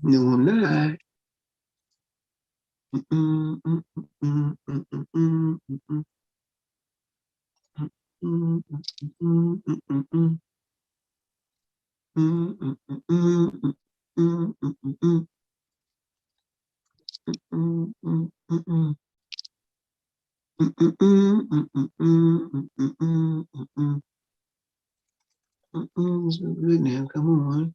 No, I'm not. So good now, come on.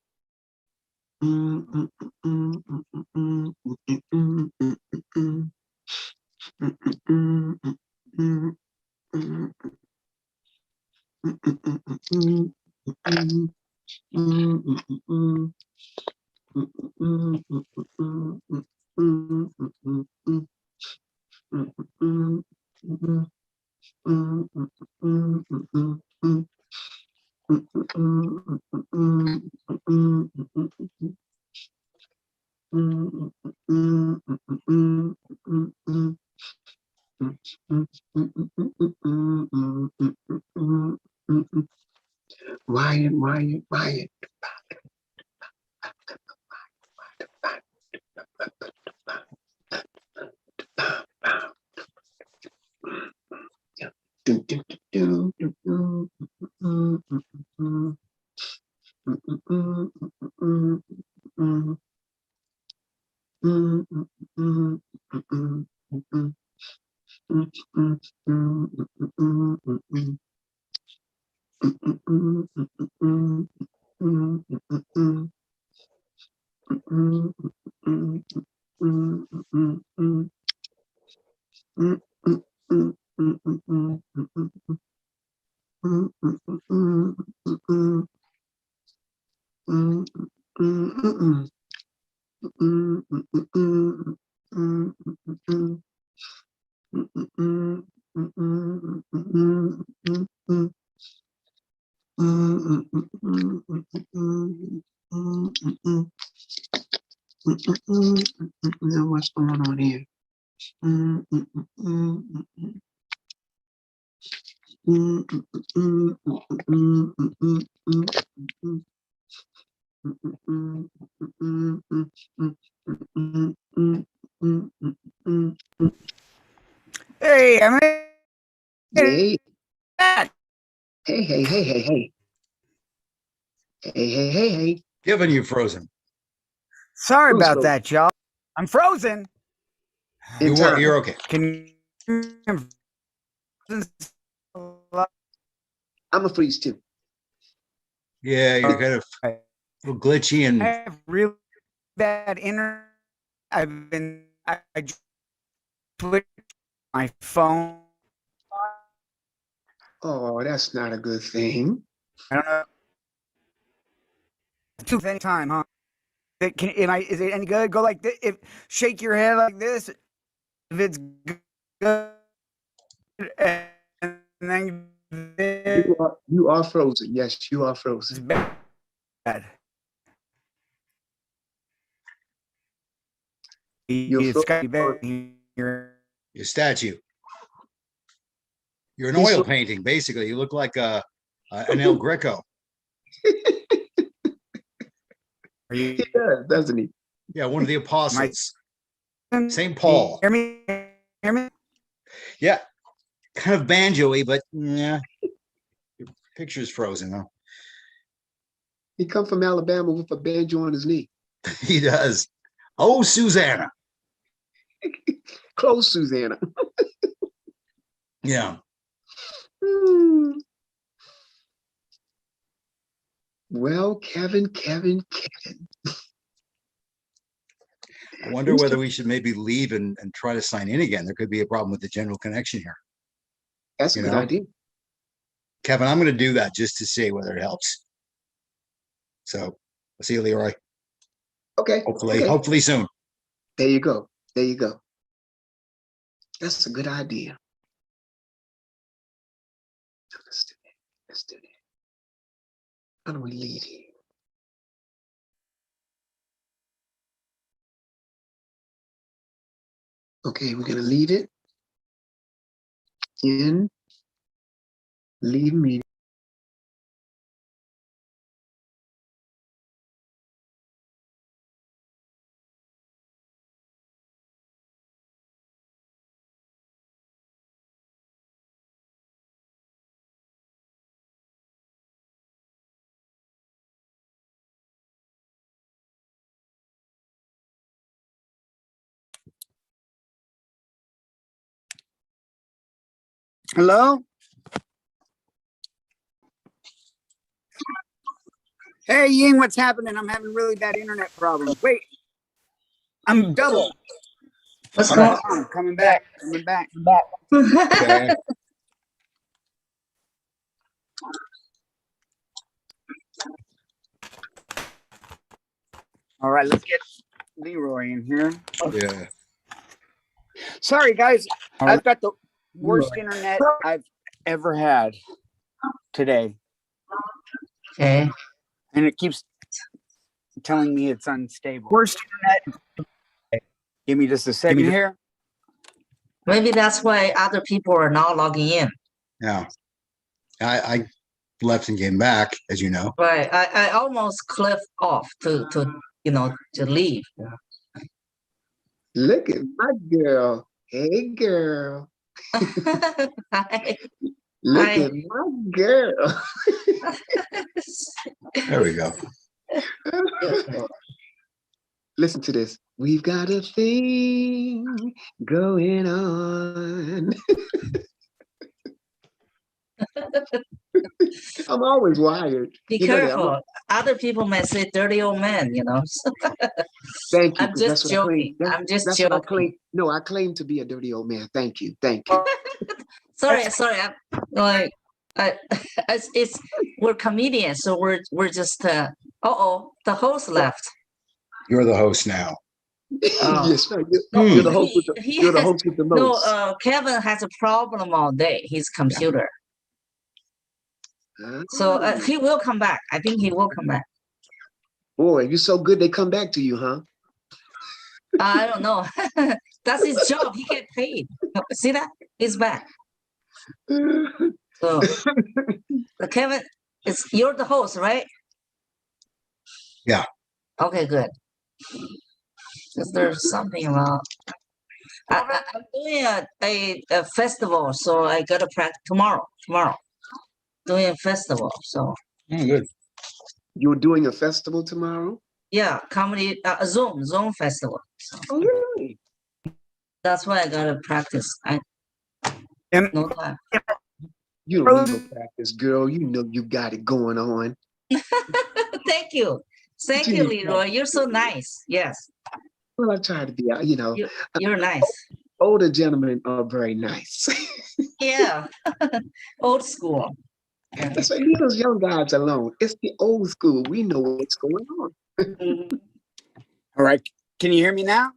Wyatt, Wyatt, Wyatt. Now what's going on here? Hey, I made Hey, that. hey, hey, hey, hey, hey. Hey, hey, hey, hey. Given you frozen. Sorry Who's about frozen? that, y'all. I'm frozen. In time. You're okay. Can I'm a freeze too. Yeah, you're kind of a little glitchy I and have really bad internet. I just switched my phone. Oh, that's not a good thing. I don't know. Too any time, huh? Is it any good? Go like this. If shake your head like this. If it's good, and then You are frozen. Yes, you are it's frozen. bad. You're It's got to be frozen. bad here. your statue. You're an He's oil fro- painting, basically. You look like an El Greco. Are you? He does, doesn't he? Yeah, one of the apostles. St. Can Paul. you hear me? Hear me? Yeah, kind of banjo-y, but yeah, your picture's frozen, though. He come from Alabama with a banjo on his knee. He does. Oh, Susanna. Close, Susanna. Yeah. Well, Kevin. I wonder whether we should maybe leave and try to sign in again. There could be a problem with the general connection here. That's a good idea. Kevin, I'm going to do that just to see whether it helps. So I'll see you, Leroy. Okay. Hopefully soon. There you go. That's a good idea. Let's do that. How do we leave here? Okay, we're gonna leave it in leave meeting. Hello? Hey, Ying, what's happening? I'm having really bad internet problems. Wait, I'm double. What's going on? Coming back. Okay. All right, let's get Leroy in here. Yeah. Sorry, guys. I've got the worst internet I've ever had today. Okay. And it keeps telling me it's unstable. Worst internet. Give me just a second here. Maybe that's why other people are not logging in. Yeah. I left and came back, as you know. Right. I almost clicked off to leave. Look at my girl. Hey, girl. Hi. Look Hi. at my girl. There we go. Listen to this. We've got a thing going on. I'm always wired. Be You know that. careful. Other people might say dirty old man, Thank you. I'm 'cause just that's what I claim. joking. I'm just That's what I joking. claim. No, I claim to be a dirty old man. Thank you. Sorry. I'm like, we're comedians, so we're just. The host left. You're the host now. Yes, sir. No, You're the host with the, he you're the has- host with the No, most. Kevin has a problem all day. His computer. So he will come back. I think he will come back. Boy, you're so good they come back to you, huh? I don't know. That's his job. He get paid. See that? He's back. So, Kevin, you're the host, right? Yeah. Okay, good. Because there's something about. I'm doing a festival, so I gotta practice tomorrow. Doing a festival, so. Oh, good. You're doing a festival tomorrow? Yeah, comedy, a Zoom festival. So. Oh, really? That's why I gotta practice. No time. You don't need no practice, girl. You know you got it going on. Thank you, Leroy. You're so nice. Yes. Well, I try to be, You're nice. Older gentlemen are very nice. Yeah, old school. Yeah. That's why leave those young guys alone. It's the old school. We know what's going on. All right. Can you hear me now?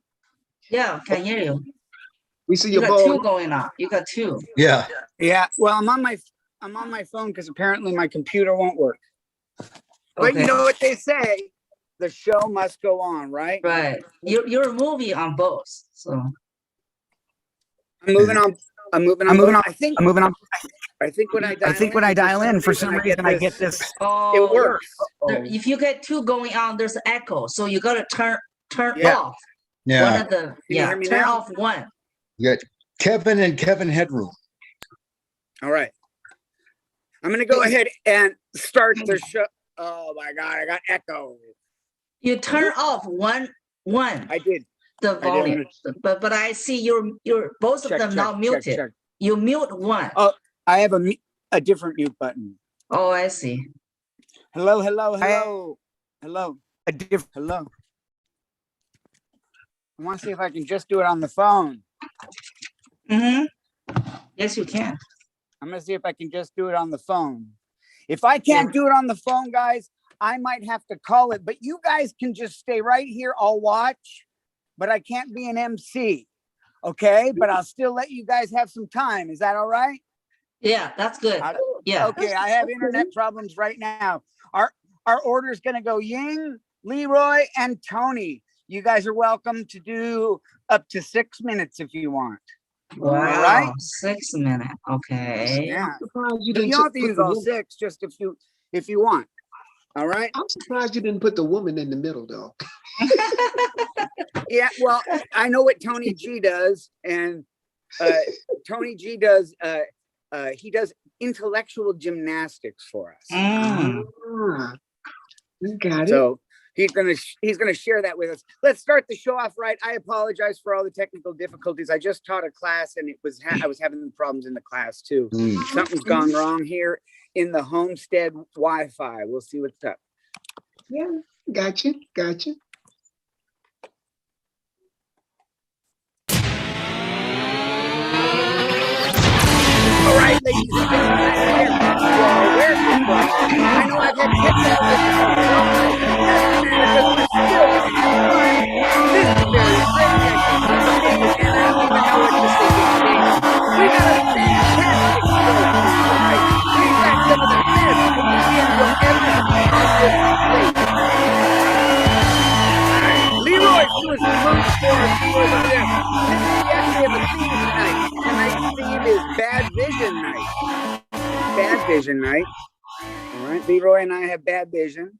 Yeah, can hear you. We see You your got ball. two going on. You got two. Yeah. Yeah. Well, I'm on my phone because apparently my computer won't work. But Okay. you know what they say? The show must go on, right? Right. You're a movie on both. So I'm moving on. I think when I dial in, for some reason I get this. It works. If you get two going on, there's echo. So you gotta turn Yeah. off. Yeah. One of the hear me turn now? off one. You got Kevin and Kevin Headroom. All right. I'm gonna go ahead and start the show. Oh my God, I got echo. You turn off one. I did. The volume. But I see you're both of them now muted. Check. You mute one. Oh, I have a different mute button. Oh, I see. Hello, hello, hello, hello, a different. hello. I want to see if I can just do it on the phone. Mm-hmm. Yes, you can. I'm gonna see if I can just do it on the phone. If I can't do it on the phone, guys, I might have to call it. But you guys can just stay right here. I'll watch, but I can't be an MC. Okay, but I'll still let you guys have some time. Is that all right? Yeah, that's good. Yeah. Okay, I have internet problems right now. Our order is gonna go Ying, Leroy, and Tony. You guys are welcome to do up to 6 minutes if you want. Wow. All right. 6 minutes. Okay. Yeah. I'm surprised you You didn't don't have to put use the all woman. 6, just if you want. All right. I'm surprised you didn't put the woman in the middle, though. Yeah. Well, I know what Tony G does, and Tony G does. He does intellectual gymnastics for us. Mm. Ah, you got it. So he's gonna share that with us. Let's start the show off right. I apologize for all the technical difficulties. I just taught a class, and I was having problems in the class too. Something's gone wrong here in the homestead Wi-Fi. We'll see what's up. Yeah, got you. All right, ladies and gentlemen, I don't care where you're from. I know I've had technical difficulties all night, but it doesn't matter because we're still gonna have fun. This is very crazy. I keep thinking days, and I don't even know what to say these days. We got a fantastic show for you tonight. We've got some of the best comedians you'll ever see on this stage. All right, Leroy's doing some moves for us over there. We actually have a theme tonight. Tonight's theme is Bad Vision Night. Bad Vision Night. All right, Leroy and I have bad vision.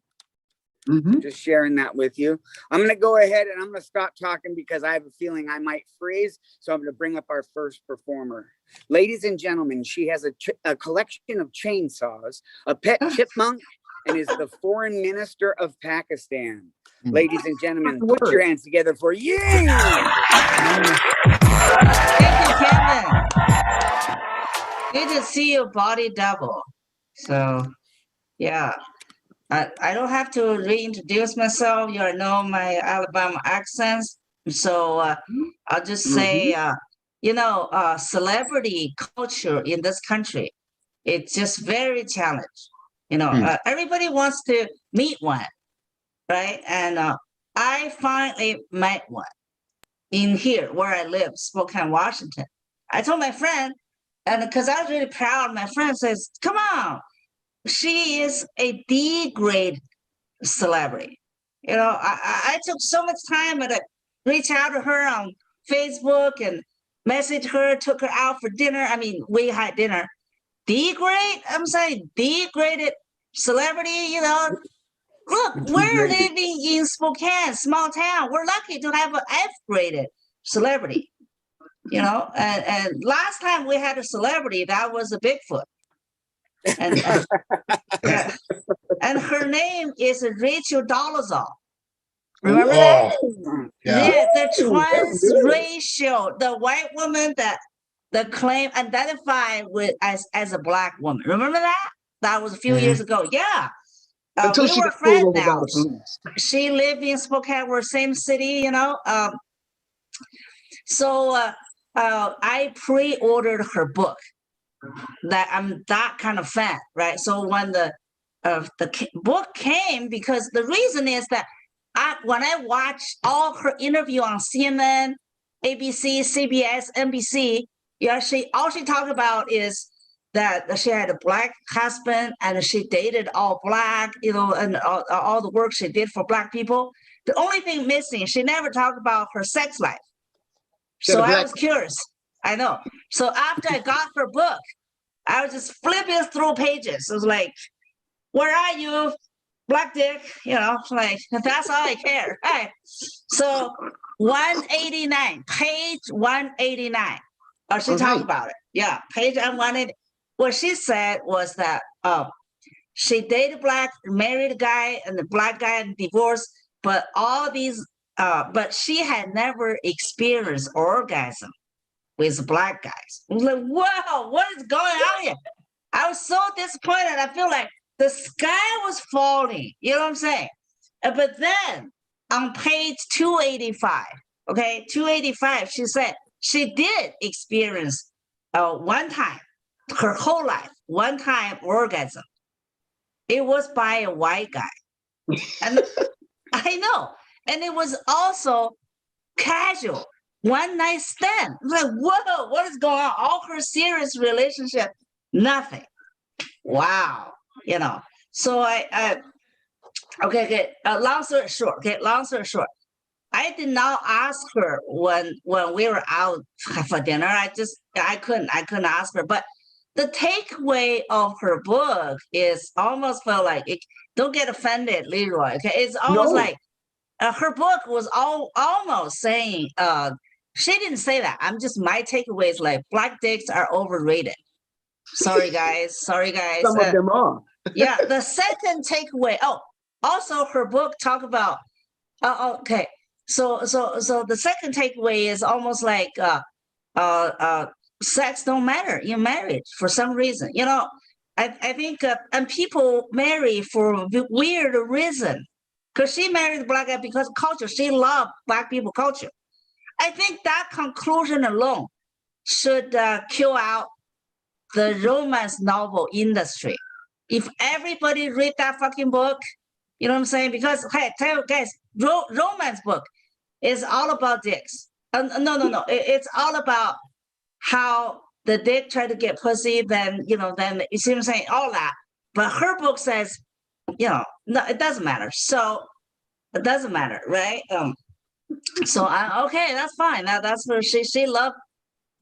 Mm-hmm. Just sharing that with you. I'm going to go ahead and I'm going to stop talking because I have a feeling I might freeze. So I'm going to bring up our first performer. Ladies and gentlemen, she has a collection of chainsaws, a pet chipmunk, and is the foreign minister of Pakistan. Ladies and gentlemen, put your hands together for Ying! Thank you, Kevin. Good to see you, body double. So, yeah. I don't have to reintroduce myself. You already know my Alabama accents. So I'll just say, celebrity culture in this country, it's just very challenged. Everybody wants to meet one, right? And I finally met one in here where I live, Spokane, Washington. I told my friend, and because I was really proud, my friend says, come on, she is a D-grade celebrity. I took so much time to reach out to her on Facebook and message her, took her out for dinner. I mean, we had dinner. D-grade? I'm saying D-graded celebrity, Look, we're living in Spokane, small town. We're lucky to have an F-graded celebrity, and last time we had a celebrity, that was a Bigfoot. And her name is Rachel Dolezal. Remember that? Yeah. The transracial, the white woman that identified with as a black woman. Remember that? That was a few years ago. Yeah. Until we she were got pulled friends over by now. the police. She lived in Spokane, we're same city, So I pre-ordered her book. That I'm that kind of fan, right? So when the book came, because the reason is that when I watched all her interview on CNN, ABC, CBS, NBC, all she talked about is that she had a black husband and she dated all black, and all the work she did for black people. The only thing missing, she never talked about her sex life. So I was curious. I know. So after I got her book, I was just flipping through pages. It was like, where are you? Black dick, like that's all I care. Right. So 189, page 189. Oh, she talked about it. Yeah, page 180. What she said was that she dated black, married a guy, and the black guy and divorced, but but she had never experienced orgasm with black guys. I was like, wow, what is going on here? I was so disappointed. I feel like the sky was falling. You know what I'm saying? But then on page 285, okay, 285, she said she did experience one time, her whole life, one time orgasm. It was by a white guy. And I know. And it was also casual, one night stand. I'm like, whoa, what is going on? All her serious relationship, nothing. Wow. You know, so okay. Long story short, I did not ask her when we were out for dinner. I couldn't ask her. But the takeaway of her book is almost felt like it. Don't get offended, Leroy. Okay, it's almost like her book was almost saying. She didn't say that. My takeaway is like black dicks are overrated. Sorry guys. Some of them are. Yeah. The second takeaway. Oh, also her book talk about. Okay. So the second takeaway is almost like sex don't matter in marriage for some reason. You know, I think and people marry for weird reason. Because she married the black guy because of culture. She loved black people culture. I think that conclusion alone should kill out the romance novel industry. If everybody read that fucking book, you know what I'm saying? Because, hey, tell you guys, romance book is all about dicks. No. It's all about how the dick tried to get pussy, then you see what I'm saying? All that. But her book says, no, it doesn't matter. So it doesn't matter, right? So okay, that's fine. That's where she loved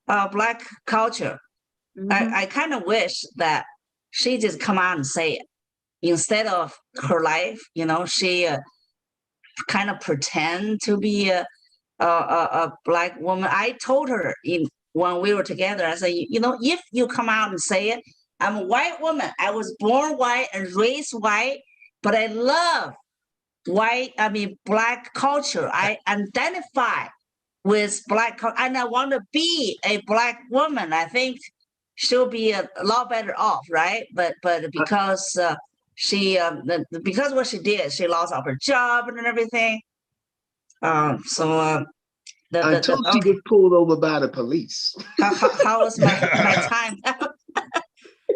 black culture. Mm-hmm. I kind of wish that she just come out and say it instead of her life. She kind of pretend to be a black woman. I told her when we were together, I said, if you come out and say it, I'm a white woman. I was born white and raised white, but I love black culture. I identify with black culture, and I want to be a black woman. I think she'll be a lot better off, right? But because because what she did, she lost all her job and everything. I told she was pulled over by the police. How was my time?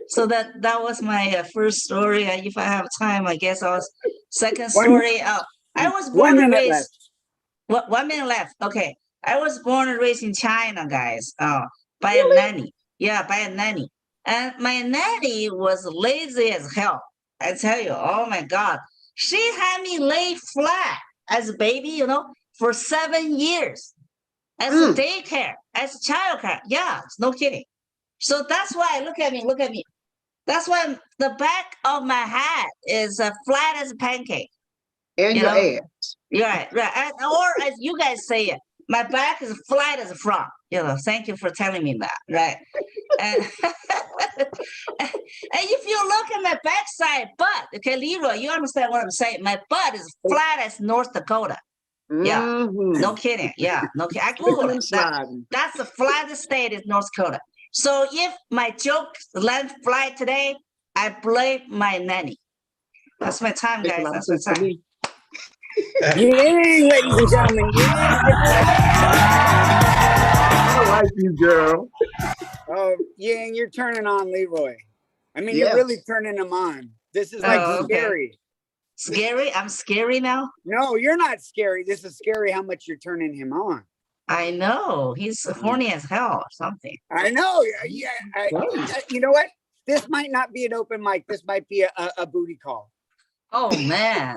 So that was my first story. If I have time, I guess I was second story. I was born and raised. 1 minute left. Okay, I was born and raised in China, guys. By a nanny. Yeah, by a nanny. And my nanny was lazy as hell. I tell you, oh my God, she had me lay flat as a baby, for 7 years, as a daycare, as a childcare. Yeah, it's no kidding. So that's why look at me. That's why the back of my hat is flat as a pancake. And your ass. Right. Or as you guys say it, my back is flat as a frog. Thank you for telling me that. Right. And if you look at my backside butt, okay, Leroy, you understand what I'm saying? My butt is flat as North Dakota. Yeah. Mm-hmm. No kidding. Yeah. No kidding. I Googled it. That's the flattest state is North Dakota. So if my joke land fly today, I blame my nanny. That's my time, guys. That's my time. Ying, ladies and gentlemen. I like you, girl. Oh, Ying, you're turning on Leroy. You're really turning him on. This is like scary. Scary? I'm scary now? No, you're not scary. This is scary how much you're turning him on. I know. He's horny as hell or something. I know. Yeah. You know what? This might not be an open mic. This might be a booty call. Oh, man.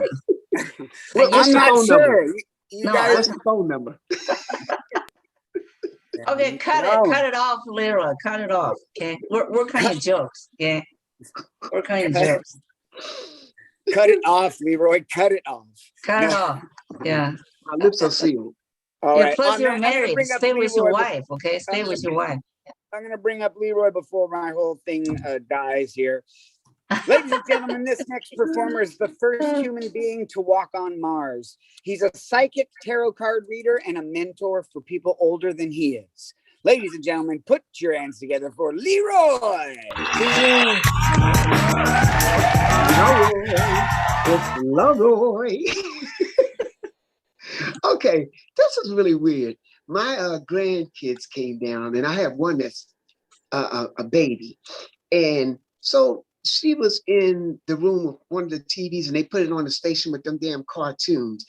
I'm not sure. What's the phone number? Okay, cut it off, Leroy. Cut it off. Okay, we're cutting jokes. Okay, we're cutting jokes. Cut it off, Leroy. Cut it off. Cut it off. Yeah. My lips are sealed. All right. Plus, you're married. Stay with your wife. Okay, stay with your wife. I'm gonna bring up Leroy before my whole thing dies here. Ladies and gentlemen, this next performer is the first human being to walk on Mars. He's a psychic, tarot card reader, and a mentor for people older than he is. Ladies and gentlemen, put your hands together for Leroy. Leroy. Okay, this is really weird. My grandkids came down, and I have one that's a baby. And so she was in the room with one of the TVs, and they put it on the station with them damn cartoons.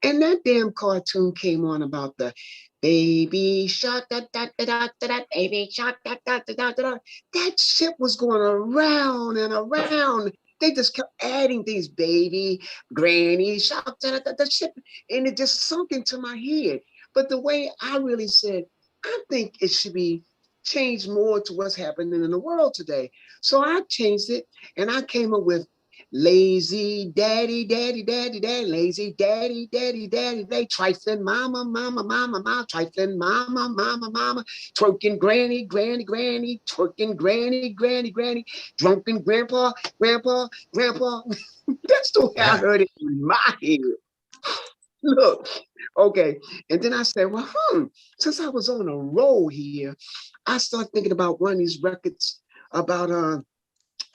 And that damn cartoon came on about the baby shark, da, da, da, da, da, da, baby shark, da, da, da, da, da, da. That shit was going around and around. They just kept adding things, baby, granny, shark, da, da, da, da, shit. And it just sunk into my head. But the way I really said, I think it should be changed more to what's happening in the world today. So I changed it, and I came up with lazy daddy, daddy, daddy, daddy, lazy daddy, daddy, daddy, daddy, trifling mama, mama, mama, mama, trifling mama, mama, mama, twerking granny, granny, granny, twerking granny, granny, granny, drunken grandpa, grandpa, grandpa. That's the way I heard it in my head. Look, okay. And then I said, well, since I was on a roll here, I started thinking about one of these records about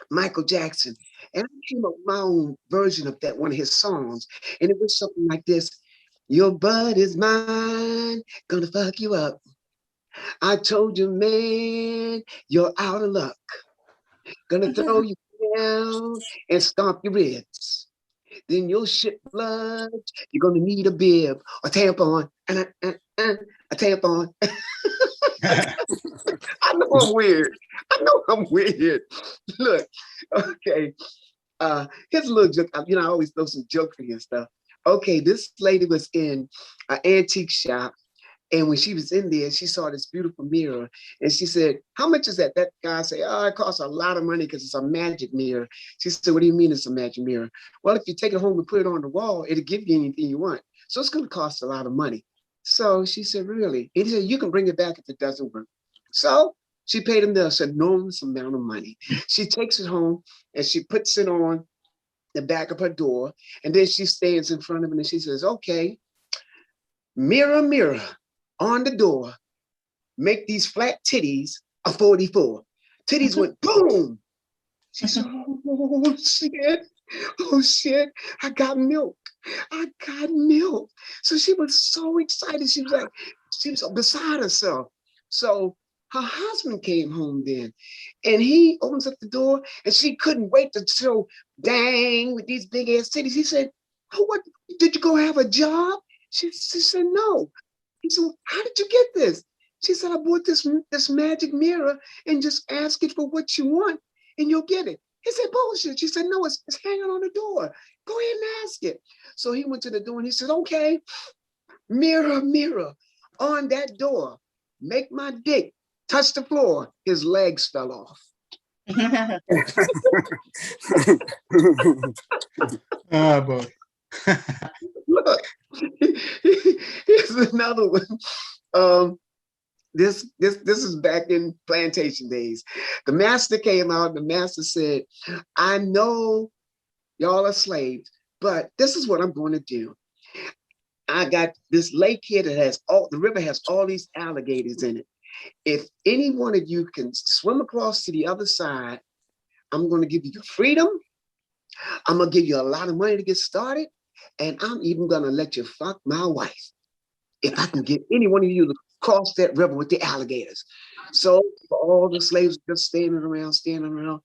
Michael Jackson. And I came up with my own version of that, one of his songs. And it was something like this. Your bud is mine, gonna fuck you up. I told you, man, you're out of luck. Gonna throw you down and stomp your ribs. Then you'll shit blood. You're gonna need a bib, a tampon, and a tampon. I know I'm weird. I know I'm weird. Look, okay. Here's a little joke. I always throw some jokery and stuff. Okay, this lady was in an antique shop, and when she was in there, she saw this beautiful mirror, and she said, "How much is that?" That guy said, "Oh, it costs a lot of money because it's a magic mirror." She said, "What do you mean it's a magic mirror?" "Well, if you take it home and put it on the wall, it'll give you anything you want. So it's going to cost a lot of money." So she said, "Really?" And he said, "You can bring it back if it doesn't work." So she paid him this enormous amount of money. She takes it home and she puts it on the back of her door, and then she stands in front of it and she says, "Okay, mirror, mirror on the door, make these flat titties a 44. Titties went boom. She said, "Oh shit, oh shit, I got milk. I got milk." So she was so excited. She was beside herself. So her husband came home then, and he opens up the door, and she couldn't wait to show, dang, with these big ass titties. He said, "Oh, what, did you go have a job?" She said, "No." He said, "How did you get this?" She said, "I bought this magic mirror and just ask it for what you want and you'll get it." He said, "Bullshit." She said, "No, it's hanging on the door. Go ahead and ask it." So he went to the door and he said, "Okay, mirror, mirror on that door, make my dick touch the floor." His legs fell off. Oh, boy. Look, here's another one. This is back in plantation days. The master came out. The master said, "I know y'all are slaves, but this is what I'm going to do. I got this lake here that has the river has all these alligators in it. If any one of you can swim across to the other side, I'm going to give you your freedom. I'm going to give you a lot of money to get started. And I'm even going to let you fuck my wife if I can get any one of you to cross that river with the alligators." So all the slaves just standing around. Then all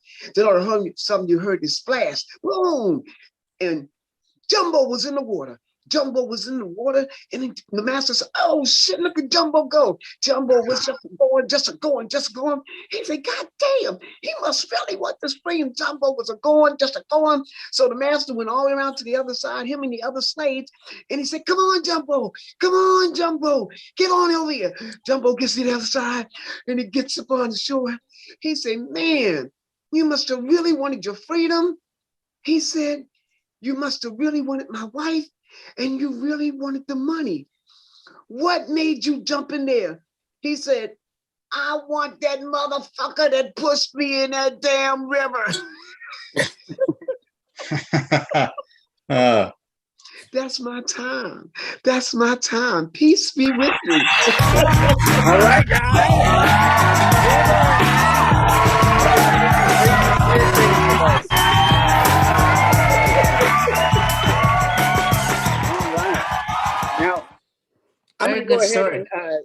of a sudden you heard this splash, boom, and Jumbo was in the water. And then the master said, "Oh shit, look at Jumbo go." Jumbo was just going. He said, "God damn, he must really want this freedom." Jumbo was going. So the master went all the way around to the other side, him and the other slaves, and he said, "Come on, Jumbo, get on over here." Jumbo gets to the other side, and he gets up on the shore. He said, "Man, you must have really wanted your freedom." He said, "You must have really wanted my wife, and you really wanted the money. What made you jump in there?" He said, "I want that motherfucker that pushed me in that damn river." That's my time. Peace be with you. All right, guys. very go good ahead story. and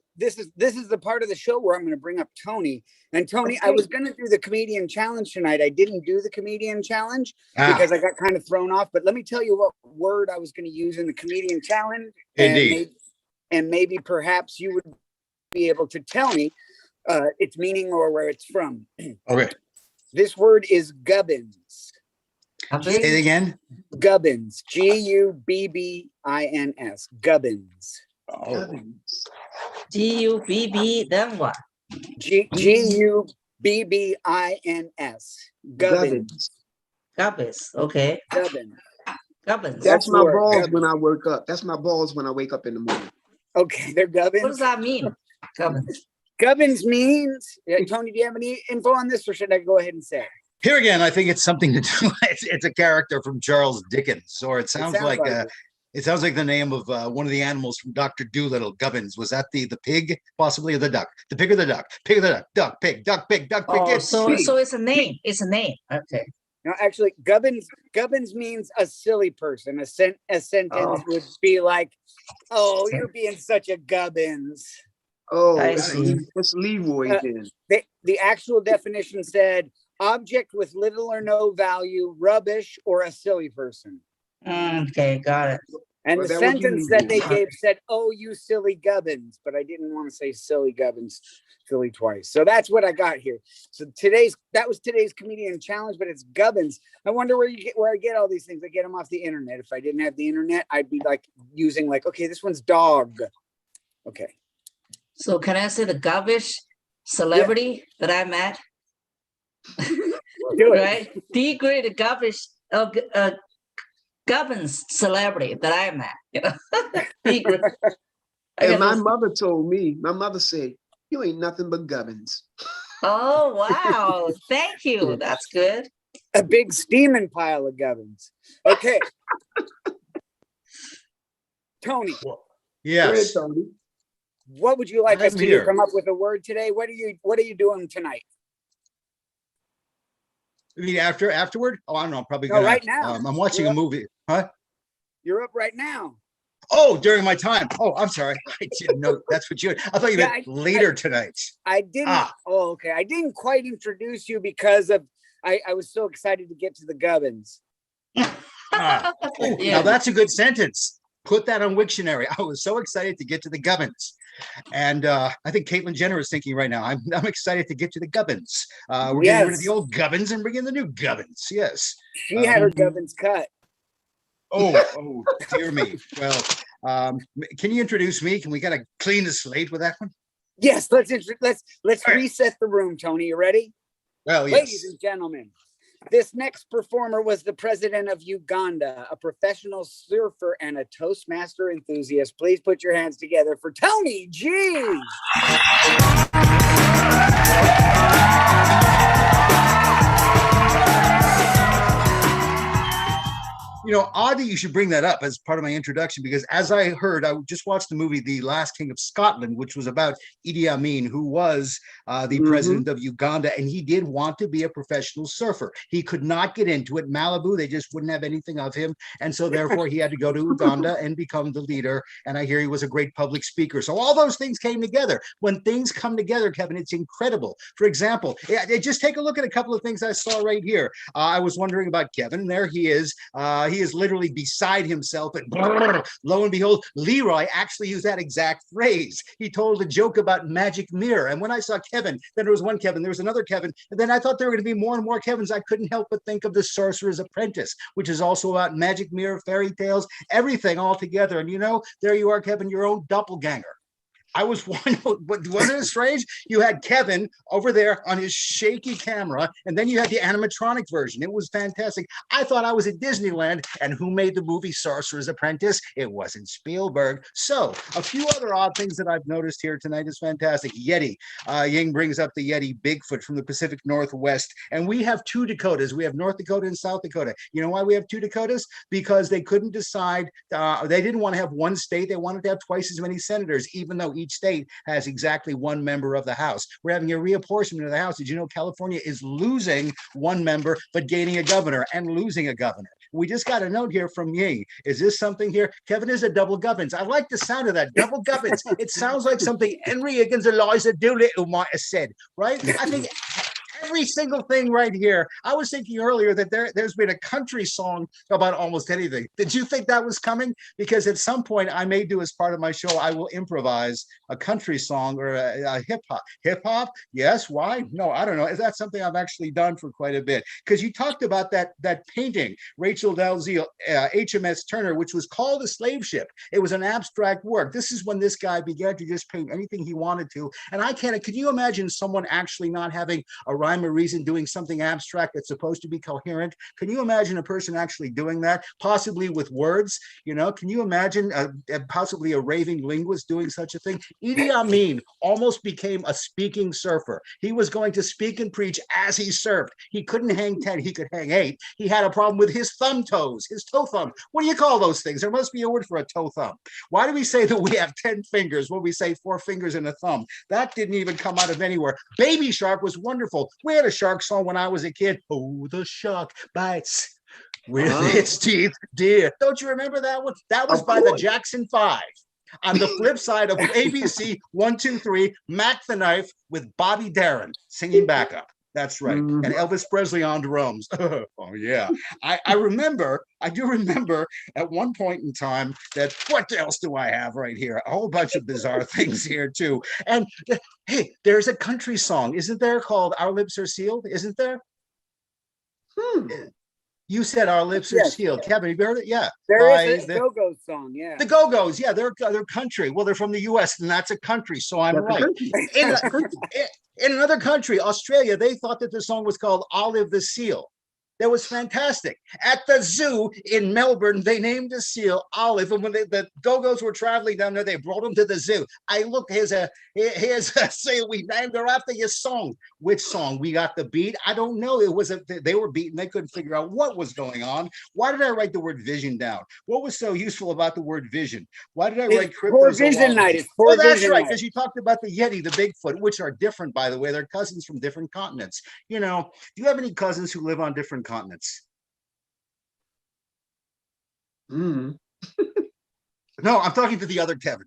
this is the part of the show where I'm going to bring up Tony. And Tony, I Okay. was going to do the comedian challenge tonight. I didn't do the comedian challenge Ah, because I got kind of thrown off. But let me tell you what word I was going to use in the comedian challenge, indeed. and maybe perhaps you would be able to tell me its meaning or where it's from. Okay. This word is gubbins. Say it again. Gubbins. Gubbins. Gubbins. Oh, Gubbins. G-U-B-B, then what? Gubbins. Gubbins. Gubbins. Okay. Gubbins. Gubbins. That's the my word, balls gubbins. when I wake up. That's my balls when I wake up in the morning. Okay, they're What gubbins. does that mean? Gubbins. Gubbins means, Tony, do you have any info on this or should I go ahead and say it? here again, I think it's something to do. It's a character from Charles Dickens, or it sounds sounds like like it. it sounds like the name of one of the animals from Dr. Dolittle. Gubbins. Was that the pig, possibly, or the duck? The pig or the duck? Pig or the duck? Duck, pig, duck, pig, duck, pig. Oh, It's so pig. it's a name. It's a name. Okay. No, actually, gubbins means a silly person. A sentence Oh. would be like, "Oh, you're being such a gubbins." Oh, I that's, see. that's Leroy Uh, then. The actual definition said, "Object with little or no value, rubbish, or a silly person." Okay, got it. And Well, the that would be sentence that they legal. gave said, "Oh, you silly gubbins," but I didn't want to say silly gubbins, silly twice. So that's what I got here. So that was today's comedian challenge, but it's gubbins. I wonder where I get all these things. I get them off the internet. If I didn't have the internet, I'd be like using like, okay, this one's dog. Okay. So can I say the garbage celebrity that I met? Do it. Right? The garbage Gubbins celebrity that I met. You know? The I And got my this- mother told me, my mother said, you ain't nothing but gubbins. Oh wow! Thank you. That's good. A big steaming pile of gubbins. Okay. Tony, Go ahead, Yes. Tony. what would you like us I'm to do? here. Come up with a word today? What are you doing tonight? I mean, afterward? Oh, I don't know. I'm probably No, gonna. right now. I'm watching You're a movie. Huh? You're up right now. Oh, during my time. Oh, I'm sorry. I didn't know that's what you. I thought you Yeah, meant later tonight. I didn't. Ah. Oh, okay. I didn't quite introduce you because of I was so excited to get to the gubbins. Ah. Oh, Yeah. Now that's a good sentence. Put that on Wiktionary. I was so excited to get to the gubbins. And I think Caitlyn Jenner is thinking right now, I'm excited to get to the gubbins. We're getting rid of the Yes. old gubbins and bringing the new gubbins. Yes. She had her gubbins cut. Oh, dear me. Well, can you introduce me? Can we kind of clean the slate with that one? Yes, let's right. reset the room, Tony. You ready? Well, Ladies yes. and gentlemen, this next performer was the president of Uganda, a professional surfer and a Toastmaster enthusiast. Please put your hands together for Tony G. You know, odd that you should bring that up as part of my introduction, because as I heard, I just watched the movie The Last King of Scotland, which was about Idi Amin, who was the president of Uganda, and he did want to be a professional surfer. He could not get into it. Malibu, they just wouldn't have anything of him. And so therefore he had to go to Uganda and become the leader. And I hear he was a great public speaker. So all those things came together. When things come together, Kevin, it's incredible. For example, just take a look at a couple of things I saw right here. I was wondering about Kevin, and there he is. He is literally beside himself, and lo and behold, Leroy actually used that exact phrase. He told a joke about magic mirror, and when I saw Kevin, then there was one Kevin, there was another Kevin, and then I thought there were going to be more and more Kevins. I couldn't help but think of The Sorcerer's Apprentice, which is also about magic mirror, fairy tales, everything all together. And you know, there you are, Kevin, your own doppelganger. I was wondering, wasn't it strange? You had Kevin over there on his shaky camera, and then you had the animatronic version. It was fantastic. I thought I was at Disneyland, and who made the movie Sorcerer's Apprentice? It wasn't Spielberg. So a few other odd things that I've noticed here tonight is fantastic. Yeti. Ying brings up the Yeti Bigfoot from the Pacific Northwest, and we have two Dakotas. We have North Dakota and South Dakota. You know why we have two Dakotas? Because they couldn't decide. They didn't want to have one state. They wanted to have twice as many senators, even though each state has exactly one member of the House. We're having a reapportionment of the House. Did you know California is losing one member, but gaining a governor and losing a governor? We just got a note here from Ying. Is this something here? Kevin is a double gubbins. I like the sound of that. Double gubbins. It sounds like something Henry Higgins, Eliza Doolittle might have said, right? I think every single thing right here. I was thinking earlier that there's been a country song about almost anything. Did you think that was coming? Because at some point I may do, as part of my show, I will improvise a country song or a hip hop. Hip hop? Yes. Why? No, I don't know. Is that something I've actually done for quite a bit? Because you talked about that painting, Rachel Dalziel, HMS Turner, which was called a slave ship. It was an abstract work. This is when this guy began to just paint anything he wanted to. And could you imagine someone actually not having a rhyme or reason, doing something abstract that's supposed to be coherent? Can you imagine a person actually doing that, possibly with words? Can you imagine possibly a raving linguist doing such a thing? Idi Amin almost became a speaking surfer. He was going to speak and preach as he surfed. He couldn't hang 10, he could hang 8. He had a problem with his thumb toes, his toe thumb. What do you call those things? There must be a word for a toe thumb. Why do we say that we have 10 fingers when we say 4 fingers and a thumb? That didn't even come out of anywhere. Baby Shark was wonderful. We had a shark song when I was a kid. Oh, the shark bites with its teeth, dear. Don't you remember that one? That was by the Jackson 5. On the flip side of ABC 1, 2, 3, Mac the Knife with Bobby Darin singing backup. That's right. And Elvis Presley on drums. Oh, yeah. I do remember at one point in time that, what else do I have right here? A whole bunch of bizarre things here, too. And hey, there's a country song, isn't there, called Our Lips Are Sealed? Isn't there? You said Our Lips Are Sealed. Kevin, have you heard it? Yeah. There is a Go-Go song, yeah. The Go-Go's, yeah, they're country. Well, they're from the U.S., and that's a country, so I'm right. In another country, Australia, they thought that the song was called Olive the Seal. That was fantastic. At the zoo in Melbourne, they named the seal Olive. And when the Go-Go's were traveling down there, they brought him to the zoo. Here's a seal. We named her after your song. Which song? We got the beat? I don't know. They were beaten. They couldn't figure out what was going on. Why did I write the word vision down? What was so useful about the word vision? Why did I write Poor Vision Night? It's Poor Vision Night. That's right, because you talked about the Yeti, the Bigfoot, which are different, by the way. They're cousins from different continents. Do you have any cousins who live on different continents? No, I'm talking to the other Kevin.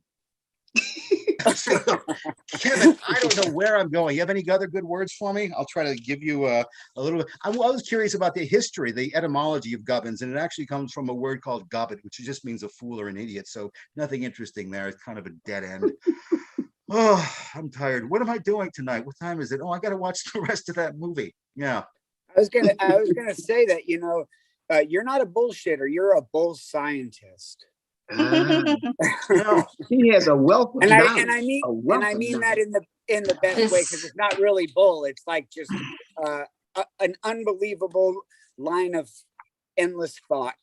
Kevin, I don't know where I'm going. You have any other good words for me? I'll try to give you a little bit. I was curious about the history, the etymology of gubbins, and it actually comes from a word called gubbin, which just means a fool or an idiot. So nothing interesting there. It's kind of a dead end. Oh, I'm tired. What am I doing tonight? What time is it? Oh, I got to watch the rest of that movie. Yeah. I was gonna say that you're not a bullshitter. You're a bull scientist. No, he has a wealth of knowledge. And I mean that in the best way, because it's not really bull. It's like just an unbelievable line of endless thought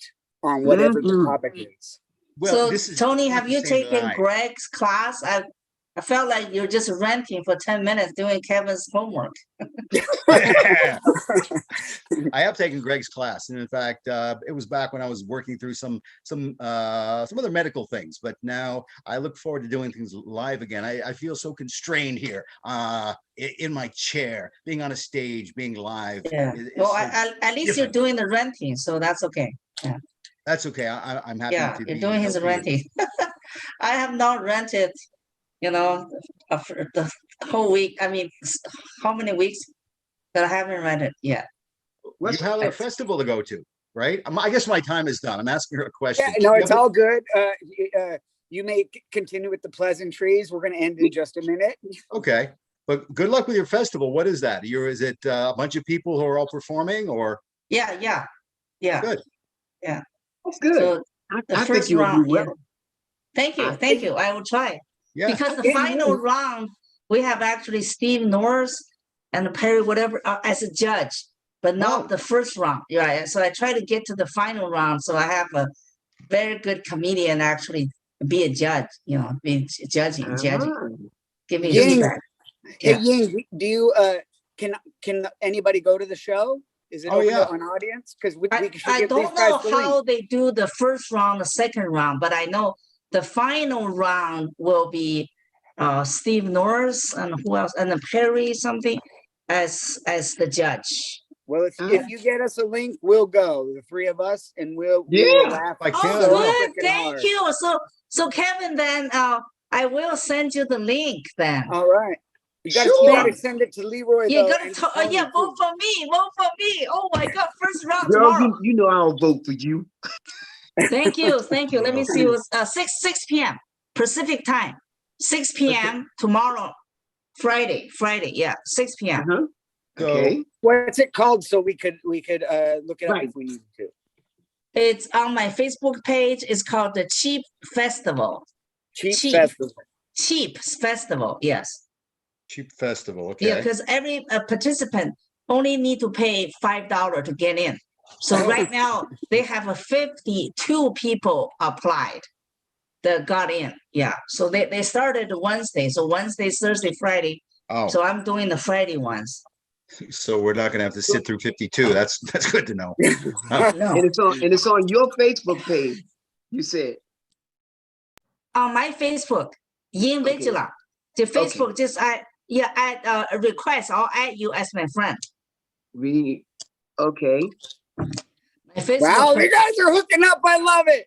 on whatever the topic is. Well, so Tony, have you taken Greg's class? I felt like you're just ranting for 10 minutes doing Kevin's homework. I have taken Greg's class, and in fact, it was back when I was working through some other medical things. But now I look forward to doing things live again. I feel so constrained here, in my chair, being on a stage, being live. Yeah. Well, at least you're doing the ranting, so that's okay. Yeah. That's okay. I'm happy. Yeah, you're doing his ranting. I have not rented. The whole week. I mean, how many weeks that I haven't read it yet? You have a festival to go to, right? I guess my time is done. I'm asking her a question. Yeah, no, it's all good. You may continue with the pleasantries. We're going to end in just a minute. Okay, but good luck with your festival. What is that? Is it a bunch of people who are all performing, or? Yeah. Good. Yeah, that's good. So I think you will do well. Yeah. Thank you. I will try. Yeah. Because the final round, we have actually Steve Norris and Perry whatever as a judge, but not the first round. Yeah. So I try to get to the final round, so I have a very good comedian actually be a judge. Be judging, give me feedback. Hey, Ying, do you can anybody go to the show? Is it open to an audience? Because I don't know how they do the first round, the second round, but I know the final round will be Steve Norris and who else, and then Perry something as the judge. Well, if you get us a link, we'll go. The three of us, and we will Yeah. laugh. I Oh, can. so Yeah. good. freaking Thank hard. you. So Kevin, then I will send you the link then. All right. You gotta Sure. send it to Leroy You though. gotta And vote too. for me. Vote for me. Oh my God. First round Girl, tomorrow. you know I'll vote for you. Thank you. Thank you. Let me see. It was 6 p.m. Pacific time. 6 p.m. tomorrow. Friday. Yeah. 6 p.m. Uh-huh. So- Okay. What's it called? So we could look it up Right. if we need to. It's on my Facebook page. It's called the Cheap Festival. Cheap Cheap. Festival. Cheap Festival. Yes. Cheap festival. Yeah, Okay. because every participant only need to pay $5 to get in. So Oh. right now they have a 52 people applied that got in. Yeah. So they started Wednesday. So Wednesday, Thursday, Friday. Oh, So I'm doing the Friday ones. so we're not gonna have to sit through 52. That's good to know. No. And it's on your Facebook page. You said. On my Facebook, Ying Okay. Vigilan. The Facebook just add a request. I'll add you as my friend. Okay. My Facebook Wow, page. you guys are hooking up. I love it.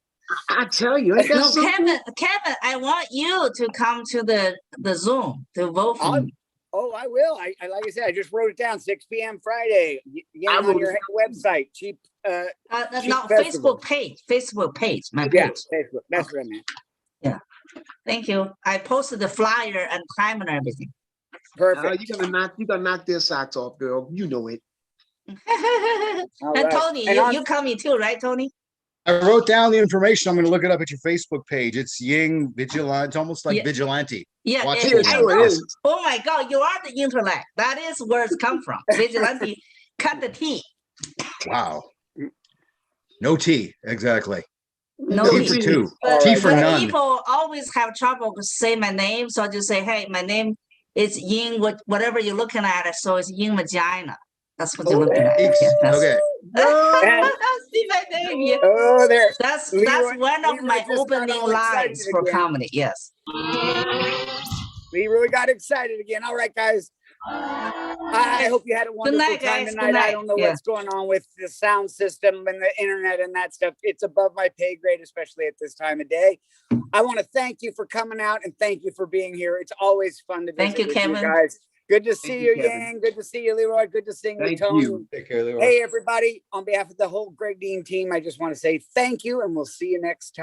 I tell you, ain't that No, something? Kevin, I want you to come to the Zoom to vote for me. Oh, I will. I like I said, I just wrote it down. 6 p.m. Friday. I On wrote your website. Cheap. No, Festival. Facebook page, my Yeah, page. Facebook. That's what I meant. Thank you. I posted the flyer and time and everything. Perfect. you're gonna knock their socks off, girl. You know it. All And right. Tony, And you coming too, right, Tony? I wrote down the information. I'm going to look it up at your Facebook page. It's Ying Vigilan. It's almost like Yeah. vigilante. Yeah, Watch Yeah, it. I sure know. it is. Oh my God, you are the intellect. That is where it's come from. Vigilante, cut the T. Wow. No T. Exactly. No T T. for two. But, T for but none. people always have trouble to say my name, so I just say, hey, my name is Ying, whatever you're looking at, so it's Ying Vagina. That's what you're looking at. Yeah, that's, Okay. see my name. Yeah. Oh, there. That's Leroy- one of Leroy my just got opening all excited lines for again. comedy. Yes. Leroy got excited again. All right, guys. I hope you had a wonderful night, time guys. Good tonight. I night. don't know Yeah. what's going on with the sound system and the internet and that stuff. It's above my pay grade, especially at this time of day. I want to thank you for coming out and thank you for being here. It's always fun to visit Thank you, with Kevin. you guys. Good to see you, Kevin. Yang. Good to see you, Leroy. Good to see you, Thank Tony. you. Take care, Leroy. Hey, everybody. On behalf of the whole Greg Dean team, I just want to say thank you, and we'll see you next time.